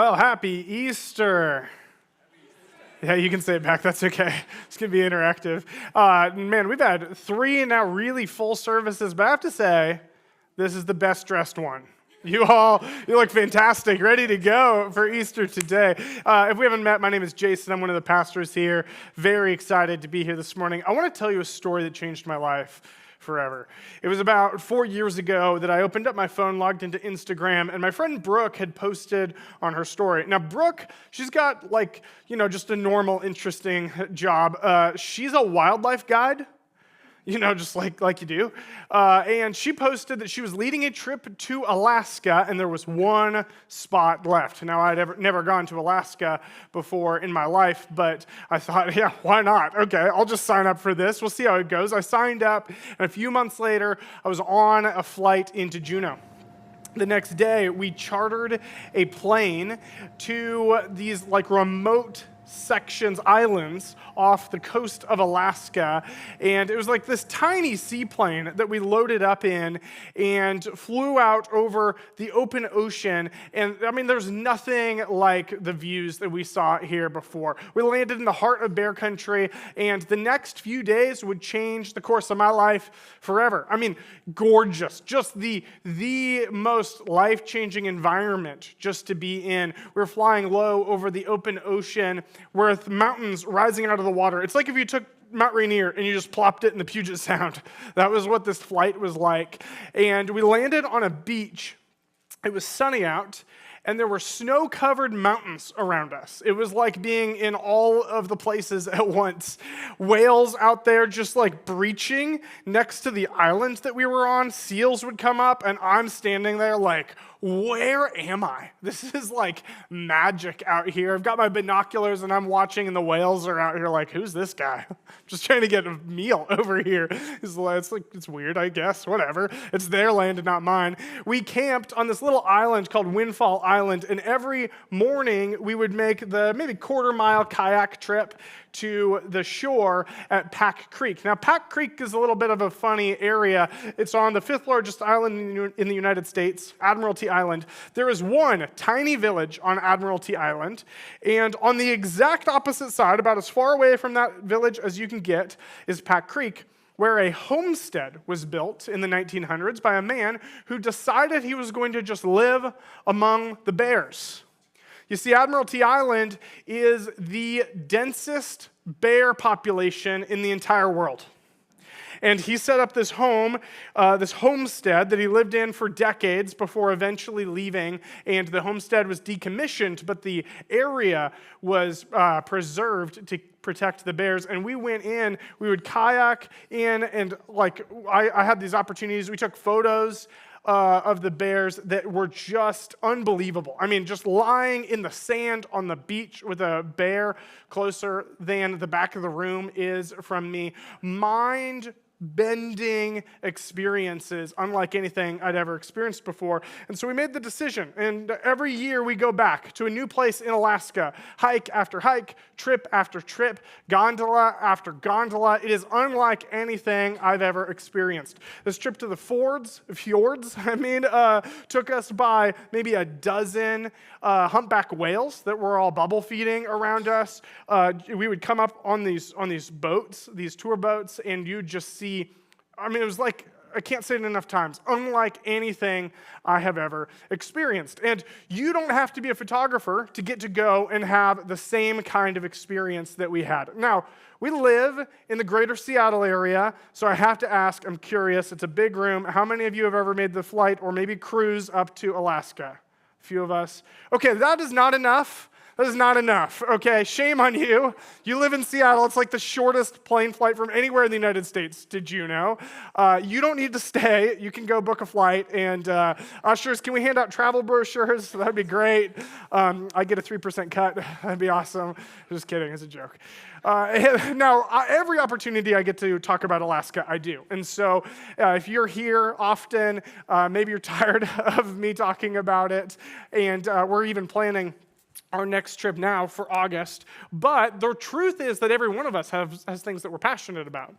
Well, happy Easter. Yeah, you can say it back. That's okay. It's going to be interactive. Man, we've had 3 now really full services, but I have to say, this is the best dressed one. You look fantastic, ready to go for Easter today. If we haven't met, my name is Jason. I'm one of the pastors here. Very excited to be here this morning. I want to tell you a story that changed my life forever. It was about 4 years ago that I opened up my phone, logged into Instagram, and my friend Brooke had posted on her story. Now, Brooke, she's got just a normal, interesting job. She's a wildlife guide. Just like you do. And she posted that she was leading a trip to Alaska, and there was one spot left. Now, I'd never gone to Alaska before in my life, but I thought, yeah, why not? Okay, I'll just sign up for this. We'll see how it goes. I signed up, and a few months later, I was on a flight into Juneau. The next day, we chartered a plane to these remote sections, islands off the coast of Alaska, and it was like this tiny seaplane that we loaded up in and flew out over the open ocean. And I mean, there's nothing like the views that we saw here before. We landed in the heart of bear country, and the next few days would change the course of my life forever. I mean, gorgeous, just the most life-changing environment just to be in. We're flying low over the open ocean with mountains rising out of the water. It's like if you took Mount Rainier and you just plopped it in the Puget Sound. That was what this flight was like. And we landed on a beach. It was sunny out, and there were snow-covered mountains around us. It was like being in all of the places at once. Whales out there just breaching next to the island that we were on. Seals would come up, and I'm standing there where am I? This is magic out here. I've got my binoculars and I'm watching, and the whales are out here who's this guy? Just trying to get a meal over here. It's weird, I guess, whatever. It's their land and not mine. We camped on this little island called Windfall Island, and every morning we would make the maybe quarter-mile kayak trip to the shore at Pack Creek. Now, Pack Creek is a little bit of a funny area. It's on the 5th largest island in the United States, Admiralty Island. There is one tiny village on Admiralty Island, and on the exact opposite side, about as far away from that village as you can get, is Pack Creek, where a homestead was built in the 1900s by a man who decided he was going to just live among the bears. You see, Admiralty Island is the densest bear population in the entire world. And he set up this homestead that he lived in for decades before eventually leaving, and the homestead was decommissioned, but the area was preserved to protect the bears. And we went in, we would kayak in, and I had these opportunities. We took photos of the bears that were just unbelievable. I mean, just lying in the sand on the beach with a bear closer than the back of the room is from me. Mind-bending experiences, unlike anything I'd ever experienced before. And so we made the decision, and every year we go back to a new place in Alaska, hike after hike, trip after trip, gondola after gondola. It is unlike anything I've ever experienced. This trip to the fjords, took us by maybe a dozen humpback whales that were all bubble feeding around us. We would come up on these boats, these tour boats, and you'd just see, it was I can't say it enough times, unlike anything I have ever experienced. And you don't have to be a photographer to get to go and have the same kind of experience that we had. Now, we live in the greater Seattle area, so I have to ask, I'm curious, it's a big room. How many of you have ever made the flight or maybe cruise up to Alaska? A few of us. Okay, that is not enough. That is not enough, okay? Shame on you. You live in Seattle. It's the shortest plane flight from anywhere in the United States to Juneau. You don't need to stay. You can go book a flight. And ushers, can we hand out travel brochures? That'd be great. I get a 3% cut. That'd be awesome. Just kidding. It's a joke. Now, every opportunity I get to talk about Alaska, I do. And so if you're here often, maybe you're tired of me talking about it, and we're even planning our next trip now for August. But the truth is that every one of us has things that we're passionate about.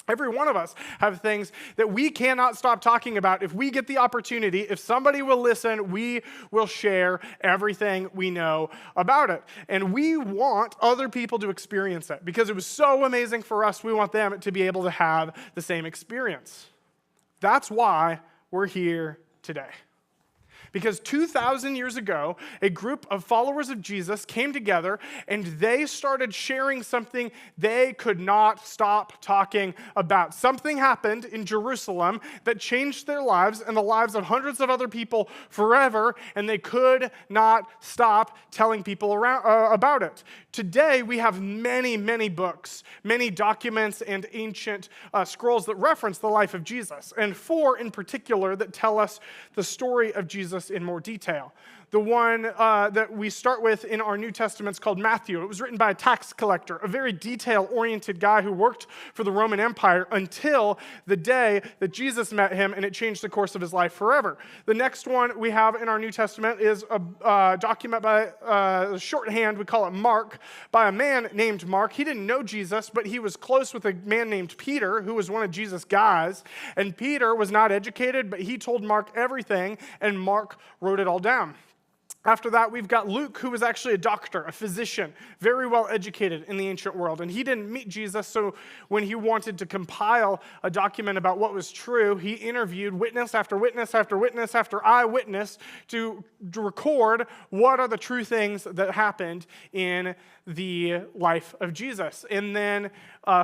Every one of us have things that we cannot stop talking about. If we get the opportunity, if somebody will listen, we will share everything we know about it. And we want other people to experience it because it was so amazing for us. We want them to be able to have the same experience. That's why we're here today. Because 2,000 years ago, a group of followers of Jesus came together and they started sharing something they could not stop talking about. Something happened in Jerusalem that changed their lives and the lives of hundreds of other people forever, and they could not stop telling people about it. Today, we have many, many books, many documents and ancient scrolls that reference the life of Jesus, and 4 in particular that tell us the story of Jesus in more detail. The one that we start with in our New Testament is called Matthew. It was written by a tax collector, a very detail-oriented guy who worked for the Roman Empire until the day that Jesus met him, and it changed the course of his life forever. The next one we have in our New Testament is a document by shorthand, we call it Mark, by a man named Mark. He didn't know Jesus, but he was close with a man named Peter, who was one of Jesus' guys. And Peter was not educated, but he told Mark everything, and Mark wrote it all down. After that, we've got Luke, who was actually a doctor, a physician, very well educated in the ancient world. And he didn't meet Jesus, so when he wanted to compile a document about what was true, he interviewed witness after witness after witness after eyewitness to record what are the true things that happened in the life of Jesus. And then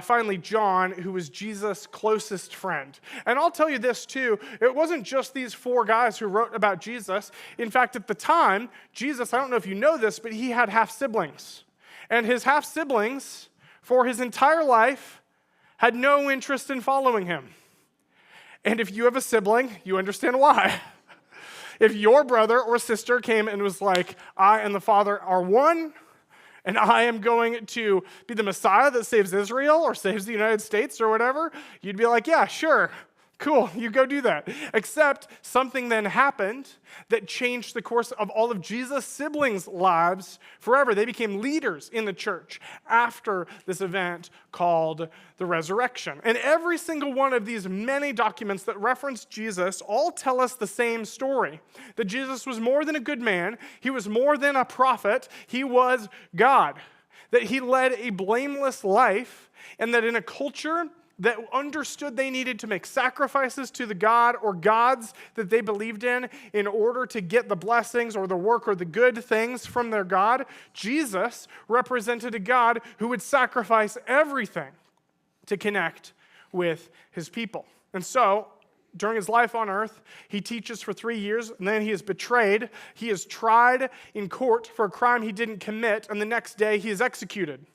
finally, John, who was Jesus' closest friend. And I'll tell you this too, it wasn't just these 4 guys who wrote about Jesus. In fact, at the time, Jesus, I don't know if you know this, but he had half-siblings. And his half-siblings, for his entire life, had no interest in following him. And if you have a sibling, you understand why. If your brother or sister came and was like, I and the Father are one, and I am going to be the Messiah that saves Israel or saves the United States or whatever, you'd be like, yeah, sure, cool, you go do that. Except something then happened that changed the course of all of Jesus' siblings' lives forever. They became leaders in the church after this event called the resurrection. And every single one of these many documents that reference Jesus all tell us the same story, that Jesus was more than a good man, he was more than a prophet, he was God, that he led a blameless life, and that in a culture that understood they needed to make sacrifices to the God or gods that they believed in order to get the blessings or the work or the good things from their God, Jesus represented a God who would sacrifice everything to connect with his people. And so, during his life on earth, he teaches for 3 years, and then he is betrayed. He is tried in court for a crime he didn't commit, and the next day he is executed.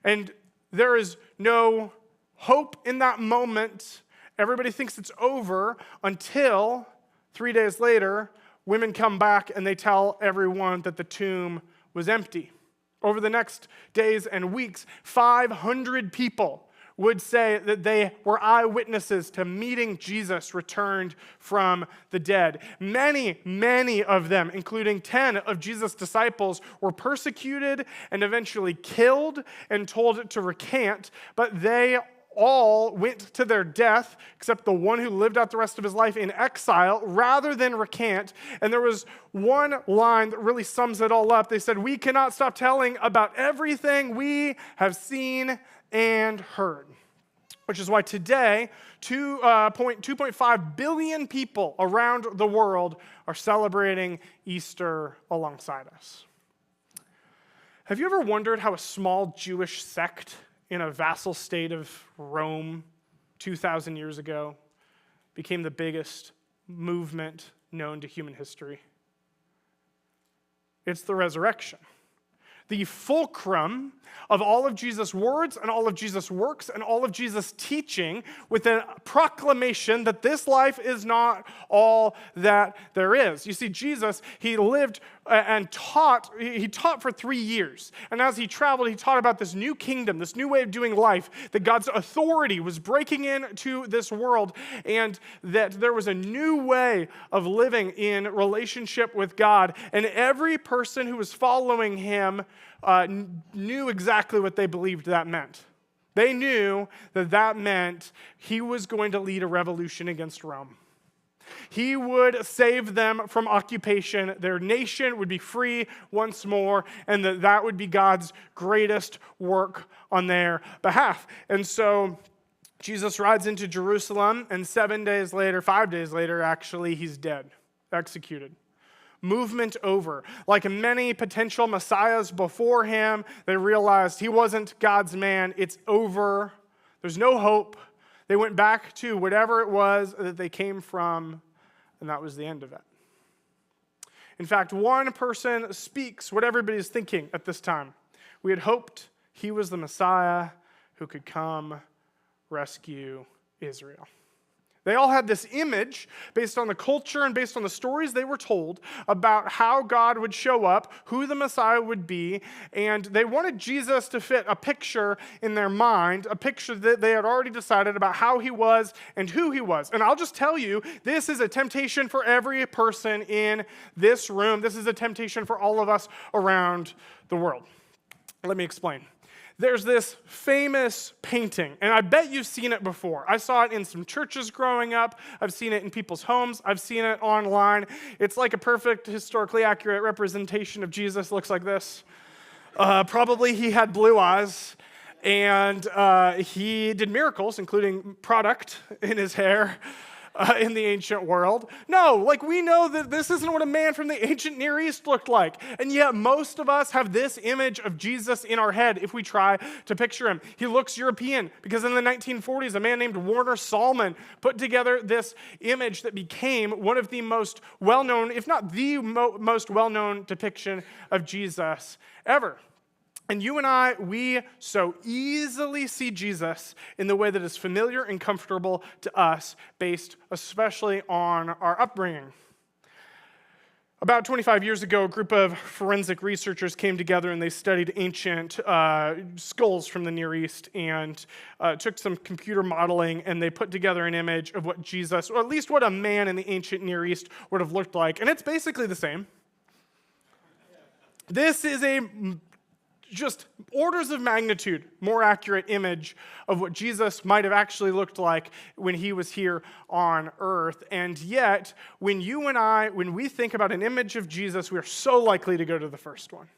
And there is no hope in that moment. Everybody thinks it's over until 3 days later, women come back and they tell everyone that the tomb was empty. Over the next days and weeks, 500 people would say that they were eyewitnesses to meeting Jesus returned from the dead. Many, many of them, including 10 of Jesus' disciples, were persecuted and eventually killed and told to recant, but they all went to their death, except the one who lived out the rest of his life in exile rather than recant. And there was one line that really sums it all up. They said, "We cannot stop telling about everything we have seen and heard." Which is why today, 2.5 billion people around the world are celebrating Easter alongside us. Have you ever wondered how a small Jewish sect in a vassal state of Rome 2,000 years ago became the biggest movement known to human history? It's the resurrection. The fulcrum of all of Jesus' words and all of Jesus' works and all of Jesus' teaching with a proclamation that this life is not all that there is. You see, Jesus, he lived and taught. He taught for 3 years. And as he traveled, he taught about this new kingdom, this new way of doing life, that God's authority was breaking into this world, and that there was a new way of living in relationship with God. And every person who was following him knew exactly what they believed that meant. They knew that that meant he was going to lead a revolution against Rome. He would save them from occupation. Their nation would be free once more, and that would be God's greatest work on their behalf. And so Jesus rides into Jerusalem, and 5 days later, actually, he's dead, executed. Movement over. Like many potential messiahs before him, they realized he wasn't God's man. It's over. There's no hope. They went back to whatever it was that they came from, and that was the end of it. In fact, one person speaks what everybody's thinking at this time. We had hoped he was the Messiah who could come rescue Israel. They all had this image based on the culture and based on the stories they were told about how God would show up, who the Messiah would be, and they wanted Jesus to fit a picture in their mind, a picture that they had already decided about how he was and who he was. And I'll just tell you, this is a temptation for every person in this room. This is a temptation for all of us around the world. Let me explain. There's this famous painting, and I bet you've seen it before. I saw it in some churches growing up. I've seen it in people's homes. I've seen it online. It's like a perfect, historically accurate representation of Jesus. Looks like this. Probably he had blue eyes, and he did miracles, including product in his hair. In the ancient world. No, like we know that this isn't what a man from the ancient Near East looked like. And yet most of us have this image of Jesus in our head if we try to picture him. He looks European because in the 1940s, a man named Warner Sallman put together this image that became one of the most well-known, if not the most well-known depiction of Jesus ever. And you and I, we so easily see Jesus in the way that is familiar and comfortable to us, based especially on our upbringing. About 25 years ago, a group of forensic researchers came together and they studied ancient skulls from the Near East and took some computer modeling, and they put together an image of what Jesus, or at least what a man in the ancient Near East would have looked like. And it's basically the same. This is a just orders of magnitude more accurate image of what Jesus might have actually looked like when he was here on earth. And yet, when we think about an image of Jesus, we are so likely to go to the first one.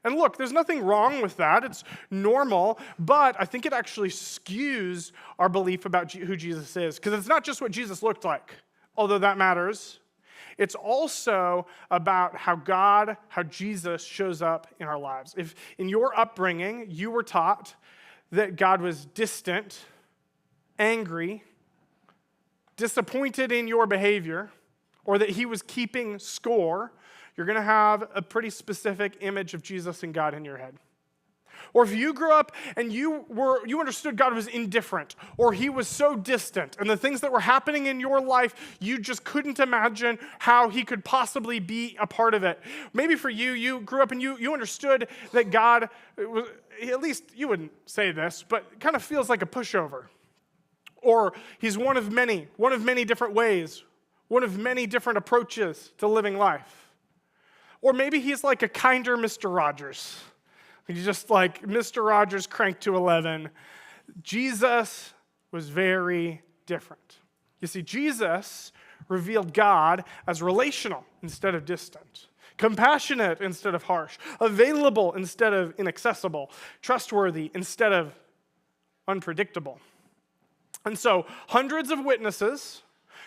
And look, there's nothing wrong with that. It's normal, but I think it actually skews our belief about who Jesus is, because it's not just what Jesus looked like, although that matters. It's also about how Jesus shows up in our lives. If in your upbringing, you were taught that God was distant, angry, disappointed in your behavior, or that he was keeping score, you're going to have a pretty specific image of Jesus and God in your head. Or if you grew up and you understood God was indifferent, or he was so distant, and the things that were happening in your life, you just couldn't imagine how he could possibly be a part of it. Maybe for you grew up and you understood that God was, at least you wouldn't say this, but it kind of feels like a pushover. Or he's one of many different ways, one of many different approaches to living life. Or maybe he's like a kinder Mr. Rogers. He's just like Mr. Rogers cranked to 11. Jesus was very different. You see, Jesus revealed God as relational instead of distant, compassionate instead of harsh, available instead of inaccessible, trustworthy instead of unpredictable. And so, hundreds of witnesses,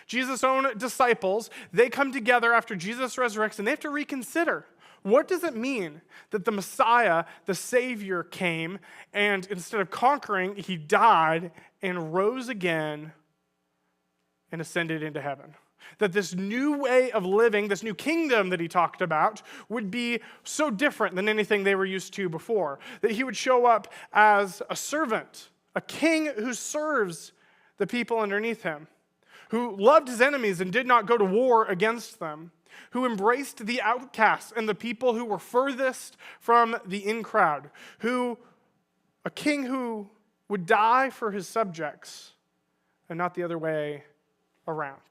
Jesus' own disciples, they come together after Jesus resurrects, and they have to reconsider, what does it mean that the Messiah, the Savior, came and instead of conquering, he died and rose again and ascended into heaven? That this new way of living, this new kingdom that he talked about, would be so different than anything they were used to before. That he would show up as a servant, a king who serves the people underneath him, who loved his enemies and did not go to war against them, who embraced the outcasts and the people who were furthest from the in crowd, a king who would die for his subjects and not the other way around.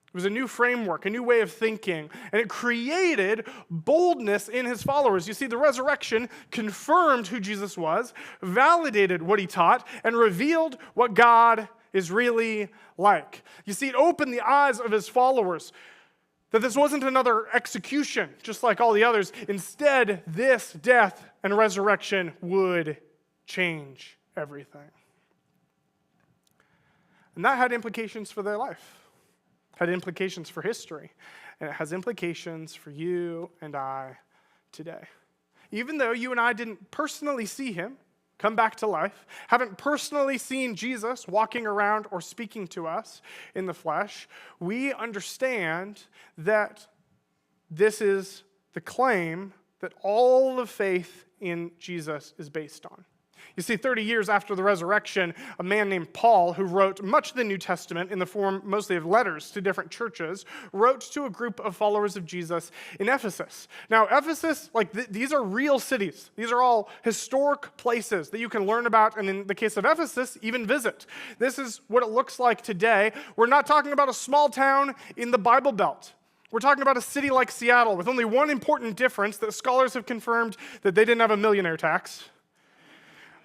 It was a new framework, a new way of thinking, and it created boldness in his followers. You see, the resurrection confirmed who Jesus was, validated what he taught, and revealed what God is really like. You see, it opened the eyes of his followers that this wasn't another execution, just like all the others. Instead, this death and resurrection would change everything. And that had implications for their life. Had implications for history, and it has implications for you and I today. Even though you and I didn't personally see him come back to life, haven't personally seen Jesus walking around or speaking to us in the flesh, we understand that this is the claim that all of faith in Jesus is based on. You see, 30 years after the resurrection, a man named Paul, who wrote much of the New Testament in the form mostly of letters to different churches, wrote to a group of followers of Jesus in Ephesus. Now, Ephesus, these are real cities. These are all historic places that you can learn about, and in the case of Ephesus, even visit. This is what it looks like today. We're not talking about a small town in the Bible Belt. We're talking about a city like Seattle with only one important difference that scholars have confirmed that they didn't have a millionaire tax.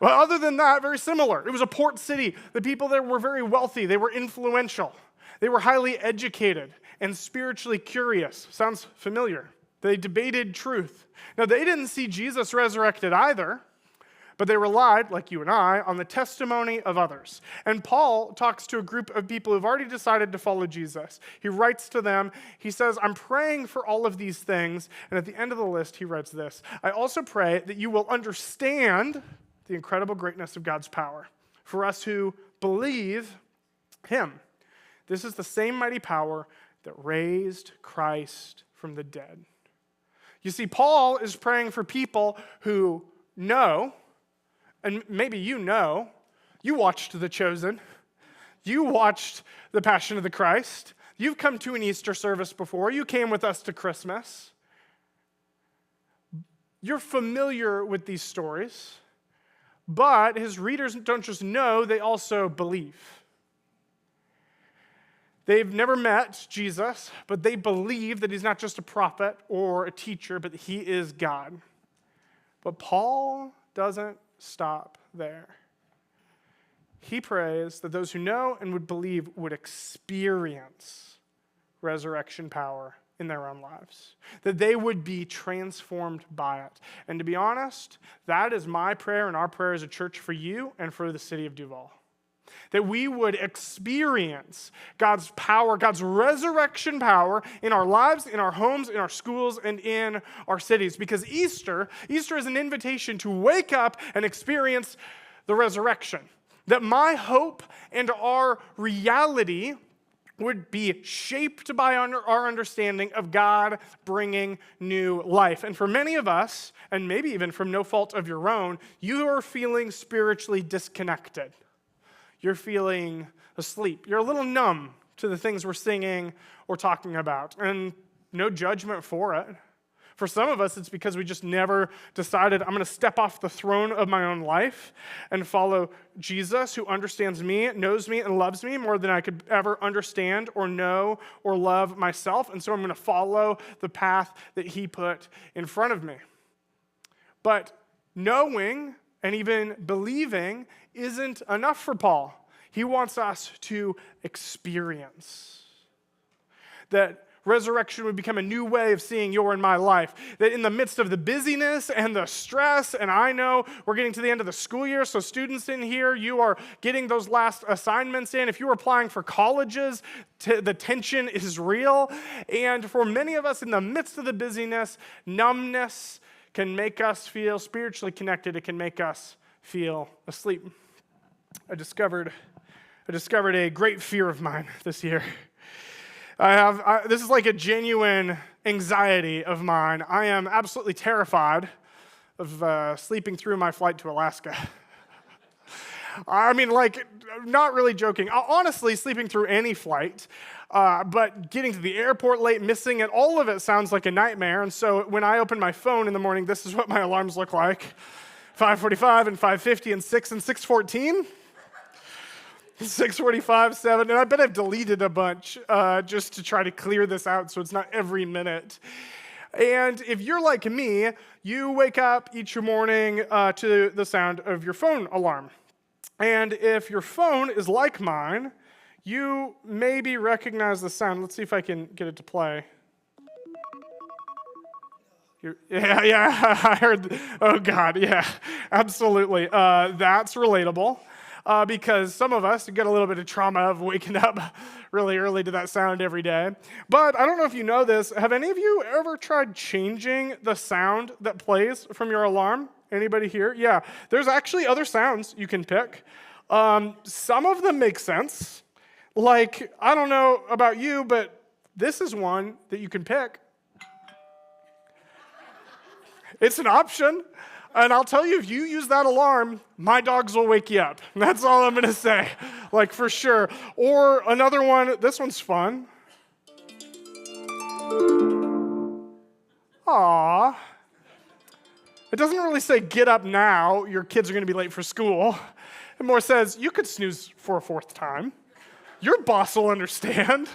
Well, other than that, very similar. It was a port city. The people there were very wealthy. They were influential. They were highly educated and spiritually curious. Sounds familiar. They debated truth. Now, they didn't see Jesus resurrected either, but they relied, like you and I, on the testimony of others. And Paul talks to a group of people who've already decided to follow Jesus. He writes to them. He says, I'm praying for all of these things. And at the end of the list, he writes this. I also pray that you will understand the incredible greatness of God's power for us who believe him. This is the same mighty power that raised Christ from the dead. You see, Paul is praying for people who know, and maybe you watched The Chosen, you watched The Passion of the Christ, you've come to an Easter service before, you came with us to Christmas. You're familiar with these stories. But his readers don't just know, they also believe. They've never met Jesus, but they believe that he's not just a prophet or a teacher, but that he is God. But Paul doesn't stop there. He prays that those who know and would believe would experience resurrection power in their own lives, that they would be transformed by it. And to be honest, that is my prayer and our prayer as a church for you and for the city of Duval. That we would experience God's power, God's resurrection power in our lives, in our homes, in our schools, and in our cities. Because Easter is an invitation to wake up and experience the resurrection. That my hope and our reality would be shaped by our understanding of God bringing new life. And for many of us, and maybe even from no fault of your own, you are feeling spiritually disconnected. You're feeling asleep. You're a little numb to the things we're singing or talking about. And no judgment for it. For some of us, it's because we just never decided, I'm going to step off the throne of my own life and follow Jesus, who understands me, knows me, and loves me more than I could ever understand or know or love myself. And so I'm going to follow the path that he put in front of me. But knowing and even believing isn't enough for Paul. He wants us to experience that resurrection would become a new way of seeing your and my life. That in the midst of the busyness and the stress, and I know we're getting to the end of the school year, so students in here, you are getting those last assignments in. If you're applying for colleges, the tension is real. And for many of us in the midst of the busyness, numbness can make us feel spiritually connected. It can make us feel asleep. I discovered a great fear of mine this year. This is like a genuine anxiety of mine. I am absolutely terrified of sleeping through my flight to Alaska. I mean, not really joking. Honestly, sleeping through any flight, but getting to the airport late, missing it, all of it sounds like a nightmare. And so when I open my phone in the morning, this is what my alarms look like. 5:45 and 5:50 and 6 and 6:14. 6:45, 7, and I bet I've deleted a bunch just to try to clear this out so it's not every minute. And if you're like me, you wake up each morning to the sound of your phone alarm. And if your phone is like mine, you maybe recognize the sound. Let's see if I can get it to play. Yeah, I heard. Oh, God, yeah, absolutely. That's relatable because some of us get a little bit of trauma of waking up really early to that sound every day. But I don't know if you know this. Have any of you ever tried changing the sound that plays from your alarm? Anybody here? Yeah, there's actually other sounds you can pick. Some of them make sense. Like, I don't know about you, but this is one that you can pick. It's an option, and I'll tell you, if you use that alarm, my dogs will wake you up. That's all I'm going to say, like for sure. Or another one, this one's fun. Aww. It doesn't really say, get up now, your kids are going to be late for school. It more says, you could snooze for a fourth time. Your boss will understand.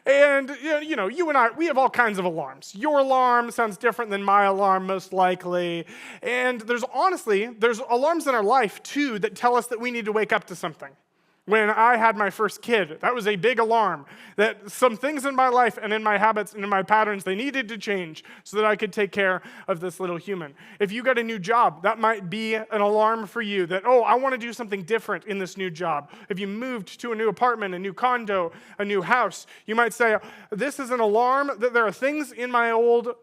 And, you know, you and I, we have all kinds of alarms. Your alarm sounds different than my alarm, most likely. And there's alarms in our life, too, that tell us that we need to wake up to something. When I had my first kid, that was a big alarm that some things in my life and in my habits and in my patterns, they needed to change so that I could take care of this little human. If you got a new job, that might be an alarm for you that, oh, I want to do something different in this new job. If you moved to a new apartment, a new condo, a new house, you might say, this is an alarm that there are things in my old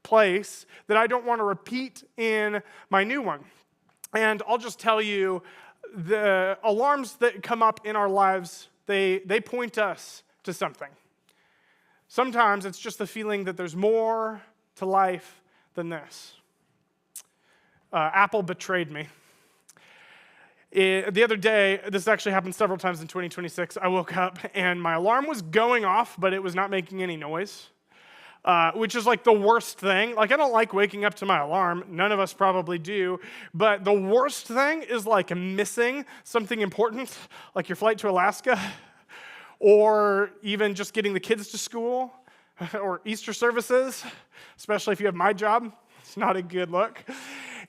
place that I don't want to repeat in my new one. And I'll just tell you, the alarms that come up in our lives, they point us to something. Sometimes it's just the feeling that there's more to life than this. Apple betrayed me. The other day, this actually happened several times in 2026, I woke up and my alarm was going off, but it was not making any noise. Which is like the worst thing. Like, I don't like waking up to my alarm. None of us probably do. But the worst thing is like missing something important, like your flight to Alaska, or even just getting the kids to school, or Easter services, especially if you have my job. It's not a good look.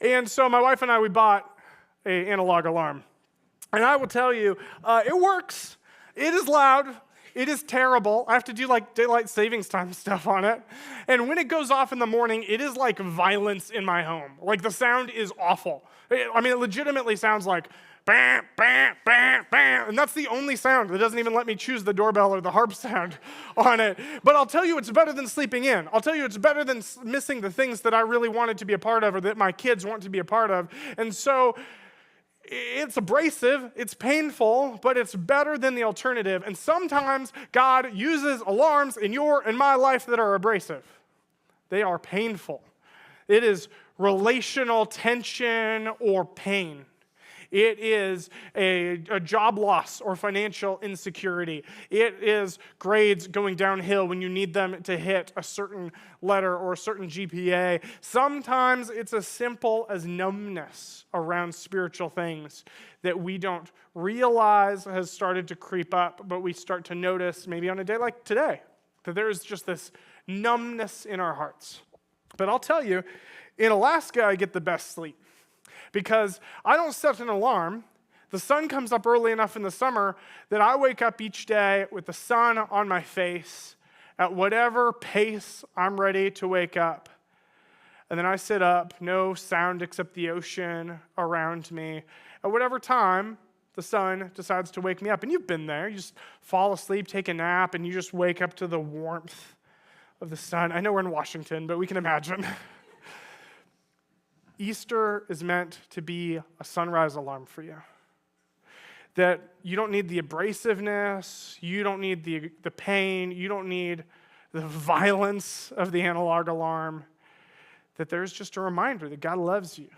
And so my wife and I, we bought an analog alarm. And I will tell you, it works. It is loud. It is terrible. I have to do like daylight savings time stuff on it. And when it goes off in the morning, it is like violence in my home. Like the sound is awful. I mean, it legitimately sounds like bam, bam, bam, bam. And that's the only sound. It doesn't even let me choose the doorbell or the harp sound on it. But I'll tell you, it's better than sleeping in. I'll tell you, it's better than missing the things that I really wanted to be a part of or that my kids want to be a part of. And so it's abrasive, it's painful, but it's better than the alternative. And sometimes God uses alarms in your and my life that are abrasive. They are painful. It is relational tension or pain. It is a job loss or financial insecurity. It is grades going downhill when you need them to hit a certain letter or a certain GPA. Sometimes it's as simple as numbness around spiritual things that we don't realize has started to creep up, but we start to notice maybe on a day like today that there is just this numbness in our hearts. But I'll tell you, in Alaska, I get the best sleep. Because I don't set an alarm. The sun comes up early enough in the summer that I wake up each day with the sun on my face at whatever pace I'm ready to wake up. And then I sit up, no sound except the ocean around me. At whatever time the sun decides to wake me up. And you've been there. You just fall asleep, take a nap, and you just wake up to the warmth of the sun. I know we're in Washington, but we can imagine. Easter is meant to be a sunrise alarm for you. That you don't need the abrasiveness, you don't need the pain, you don't need the violence of the analog alarm. That there's just a reminder that God loves you.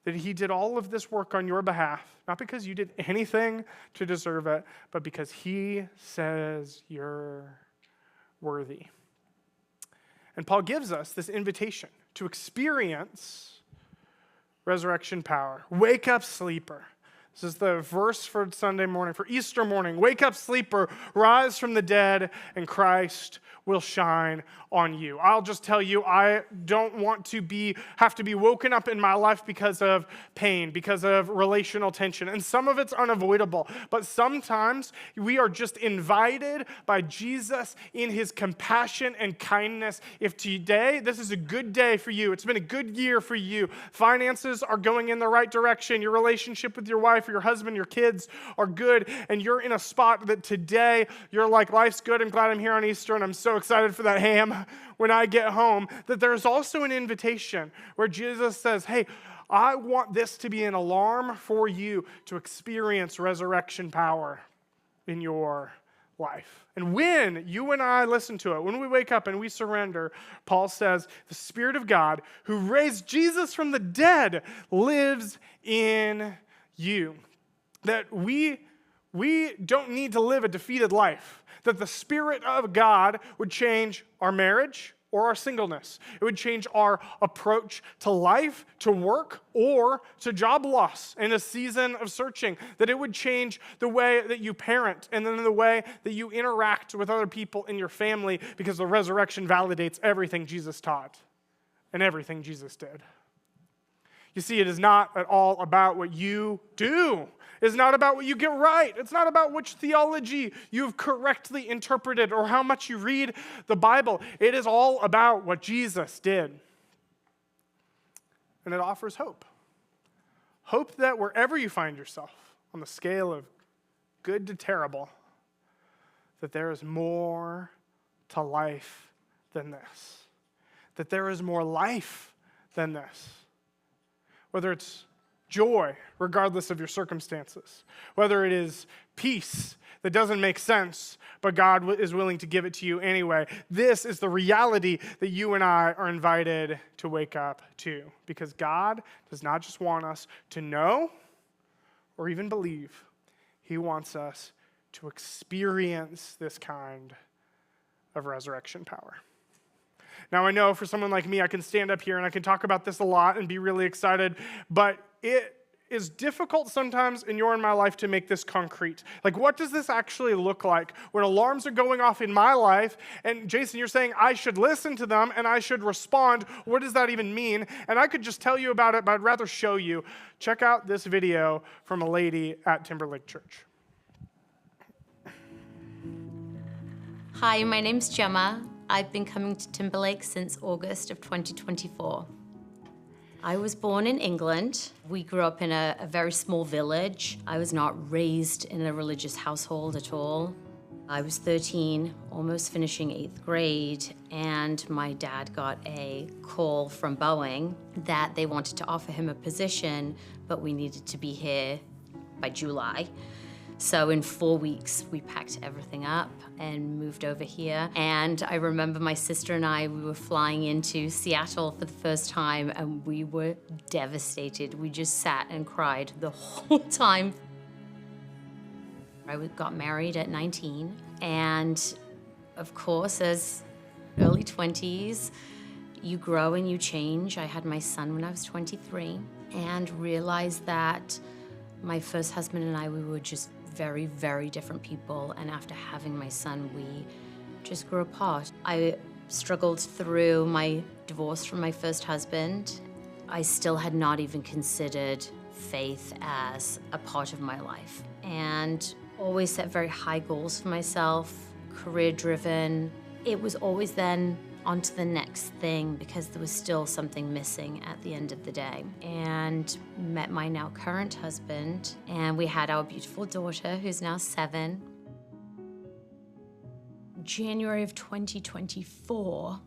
That he did all of this work on your behalf, not because you did anything to deserve it, but because he says you're worthy. And Paul gives us this invitation to experience resurrection power. Wake up, sleeper. This is the verse for Sunday morning, for Easter morning. Wake up, sleeper, rise from the dead, and Christ will shine on you. I'll just tell you, I don't want to have to be woken up in my life because of pain, because of relational tension. And some of it's unavoidable. But sometimes we are just invited by Jesus in his compassion and kindness. If today, this is a good day for you, it's been a good year for you, finances are going in the right direction, your relationship with your wife, your husband, your kids are good, and you're in a spot that today you're like, life's good, I'm glad I'm here on Easter, and I'm so excited for that ham when I get home, that there's also an invitation where Jesus says, hey, I want this to be an alarm for you to experience resurrection power in your life. And when you and I listen to it, when we wake up and we surrender, Paul says, the Spirit of God who raised Jesus from the dead lives in you. That we don't need to live a defeated life. That the Spirit of God would change our marriage or our singleness. It would change our approach to life, to work, or to job loss in a season of searching. That it would change the way that you parent and then the way that you interact with other people in your family, because the resurrection validates everything Jesus taught and everything Jesus did. You see, it is not at all about what you do. It's not about what you get right. It's not about which theology you've correctly interpreted or how much you read the Bible. It is all about what Jesus did. And it offers hope. Hope that wherever you find yourself on the scale of good to terrible, that there is more to life than this. That there is more life than this. Whether it's joy, regardless of your circumstances. Whether it is peace that doesn't make sense, but God is willing to give it to you anyway. This is the reality that you and I are invited to wake up to. Because God does not just want us to know or even believe. He wants us to experience this kind of resurrection power. Now, I know for someone like me, I can stand up here and I can talk about this a lot and be really excited, but it is difficult sometimes in your and my life to make this concrete. Like, what does this actually look like when alarms are going off in my life? And Jason, you're saying I should listen to them and I should respond. What does that even mean? And I could just tell you about it, but I'd rather show you. Check out this video from a lady at Timberlake Church. Hi, my name's Gemma. I've been coming to Timberlake since August of 2024. I was born in England. We grew up in a very small village. I was not raised in a religious household at all. I was 13, almost finishing 8th grade, and my dad got a call from Boeing that they wanted to offer him a position, but we needed to be here by July. So in 4 weeks, we packed everything up and moved over here. And I remember my sister and I, we were flying into Seattle for the first time, and we were devastated. We just sat and cried the whole time. I got married at 19, and of course, as early 20s, you grow and you change. I had my son when I was 23 and realized that my first husband and I, we were just very, very different people. And after having my son, we just grew apart. I struggled through my divorce from my first husband. I still had not even considered faith as a part of my life. And always set very high goals for myself, career-driven. It was always then on to the next thing because there was still something missing at the end of the day. And met my now current husband, and we had our beautiful daughter who's now 7. January of 2024,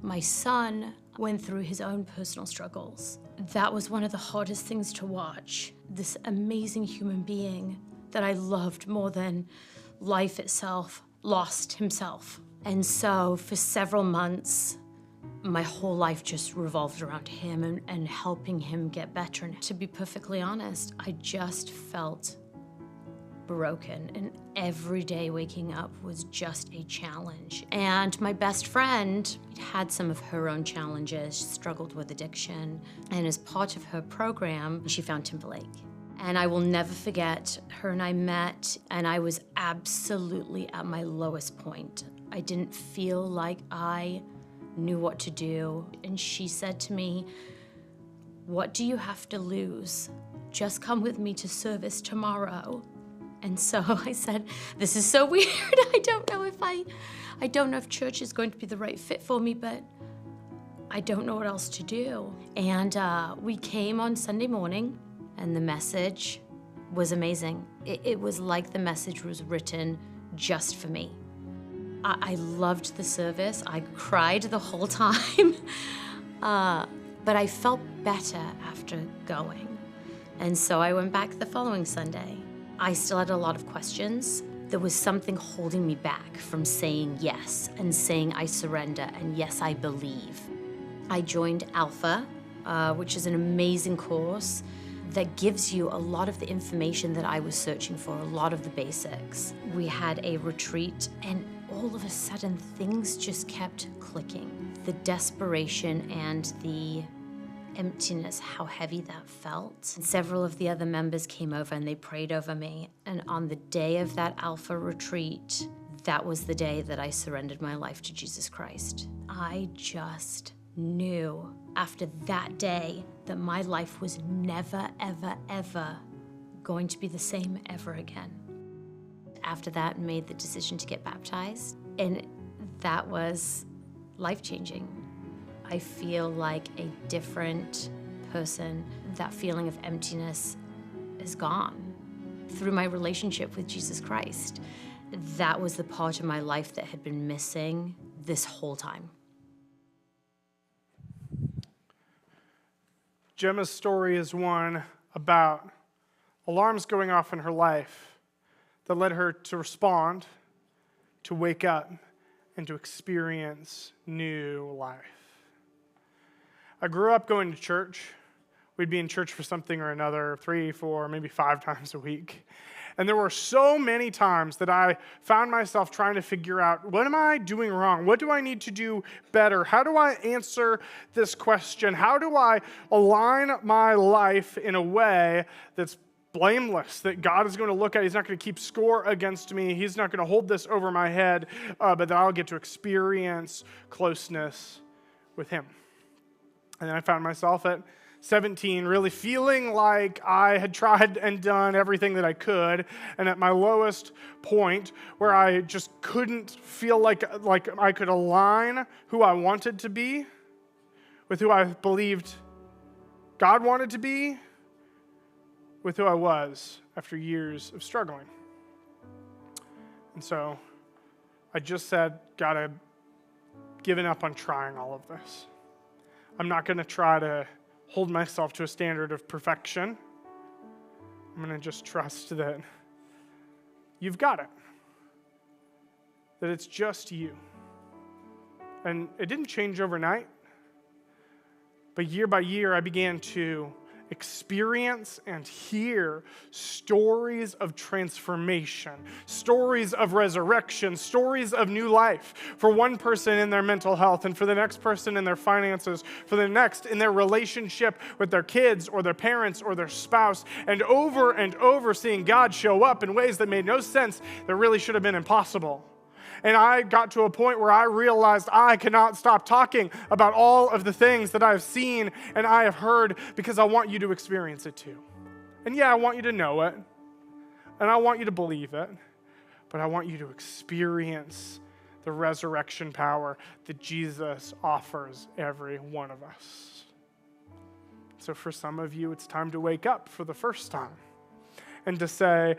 my son went through his own personal struggles. That was one of the hardest things to watch. This amazing human being that I loved more than life itself lost himself. And so for several months, my whole life just revolved around him and helping him get better. And to be perfectly honest, I just felt broken. And every day waking up was just a challenge. And my best friend had some of her own challenges, struggled with addiction. And as part of her program, she found Timberlake. And I will never forget, her and I met, and I was absolutely at my lowest point. I didn't feel like I knew what to do. And she said to me, "What do you have to lose? Just come with me to service tomorrow." And so I said, "This is so weird. I don't know if church is going to be the right fit for me, but I don't know what else to do." And we came on Sunday morning, and the message was amazing. It was like the message was written just for me. I loved the service. I cried the whole time. But I felt better after going. And so I went back the following Sunday. I still had a lot of questions. There was something holding me back from saying yes and saying I surrender and yes, I believe. I joined Alpha, which is an amazing course that gives you a lot of the information that I was searching for, a lot of the basics. We had a retreat, and all of a sudden things just kept clicking. The desperation and the emptiness, how heavy that felt. And several of the other members came over and they prayed over me. And on the day of that Alpha retreat, that was the day that I surrendered my life to Jesus Christ. I just knew after that day that my life was never, ever, ever going to be the same ever again. After that, made the decision to get baptized, and that was life-changing. I feel like a different person. That feeling of emptiness is gone through my relationship with Jesus Christ. That was the part of my life that had been missing this whole time. Gemma's story is one about alarms going off in her life that led her to respond, to wake up, and to experience new life. I grew up going to church. We'd be in church for something or another 3, 4, maybe 5 times a week. And there were so many times that I found myself trying to figure out, what am I doing wrong? What do I need to do better? How do I answer this question? How do I align my life in a way that's blameless, that God is going to look at? He's not going to keep score against me. He's not going to hold this over my head, but that I'll get to experience closeness with him. And then I found myself at 17, really feeling like I had tried and done everything that I could, and at my lowest point where I just couldn't feel like I could align who I wanted to be with who I believed God wanted to be with who I was after years of struggling. And so I just said, God, I've given up on trying all of this. I'm not going to try to hold myself to a standard of perfection. I'm going to just trust that you've got it, that it's just you. And it didn't change overnight, but year by year I began to experience and hear stories of transformation, stories of resurrection, stories of new life for one person in their mental health, and for the next person in their finances, for the next in their relationship with their kids or their parents or their spouse, and over seeing God show up in ways that made no sense, that really should have been impossible. And I got to a point where I realized I cannot stop talking about all of the things that I've seen and I have heard, because I want you to experience it too. And yeah, I want you to know it, and I want you to believe it, but I want you to experience the resurrection power that Jesus offers every one of us. So for some of you, it's time to wake up for the first time and to say,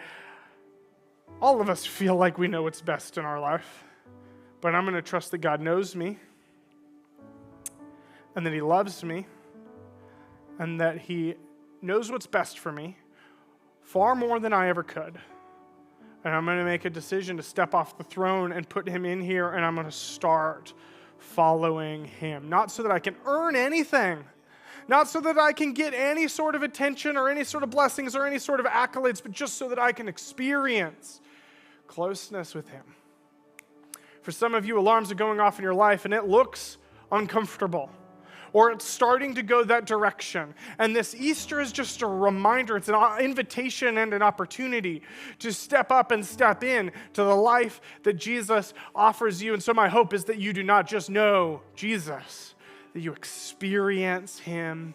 all of us feel like we know what's best in our life, but I'm going to trust that God knows me, and that he loves me, and that he knows what's best for me far more than I ever could. And I'm going to make a decision to step off the throne and put him in here, and I'm going to start following him. Not so that I can earn anything, not so that I can get any sort of attention or any sort of blessings or any sort of accolades, but just so that I can experience closeness with him. For some of you, alarms are going off in your life, and it looks uncomfortable. or it's starting to go that direction. And this Easter is just a reminder. It's an invitation and an opportunity to step up and step in to the life that Jesus offers you. And so my hope is that you do not just know Jesus, that you experience him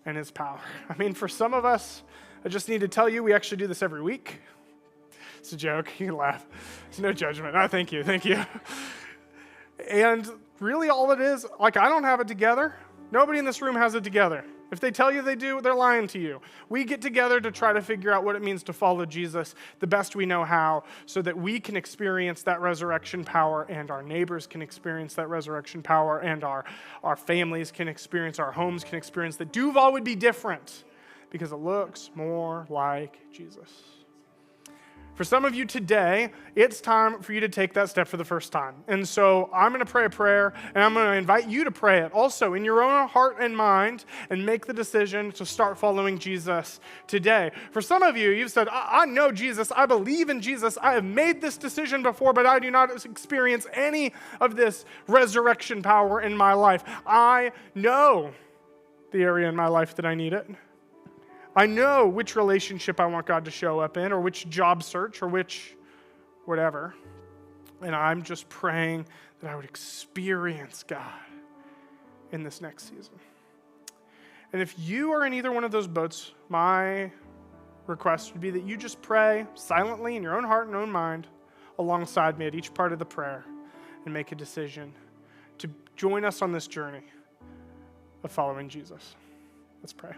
and his power. I mean, for some of us, I just need to tell you, we actually do this every week. It's a joke. You can laugh. It's no judgment. Oh, thank you. Thank you. And really all it is, like, I don't have it together. Nobody in this room has it together. If they tell you they do, they're lying to you. We get together to try to figure out what it means to follow Jesus the best we know how, so that we can experience that resurrection power, and our neighbors can experience that resurrection power, and our families can experience, our homes can experience that Duval would be different because it looks more like Jesus. For some of you today, it's time for you to take that step for the first time. And so I'm going to pray a prayer, and I'm going to invite you to pray it also in your own heart and mind, and make the decision to start following Jesus today. For some of you, you've said, I know Jesus, I believe in Jesus, I have made this decision before, but I do not experience any of this resurrection power in my life. I know the area in my life that I need it. I know which relationship I want God to show up in, or which job search, or which whatever. And I'm just praying that I would experience God in this next season. And if you are in either one of those boats, my request would be that you just pray silently in your own heart and own mind alongside me at each part of the prayer, and make a decision to join us on this journey of following Jesus. Let's pray.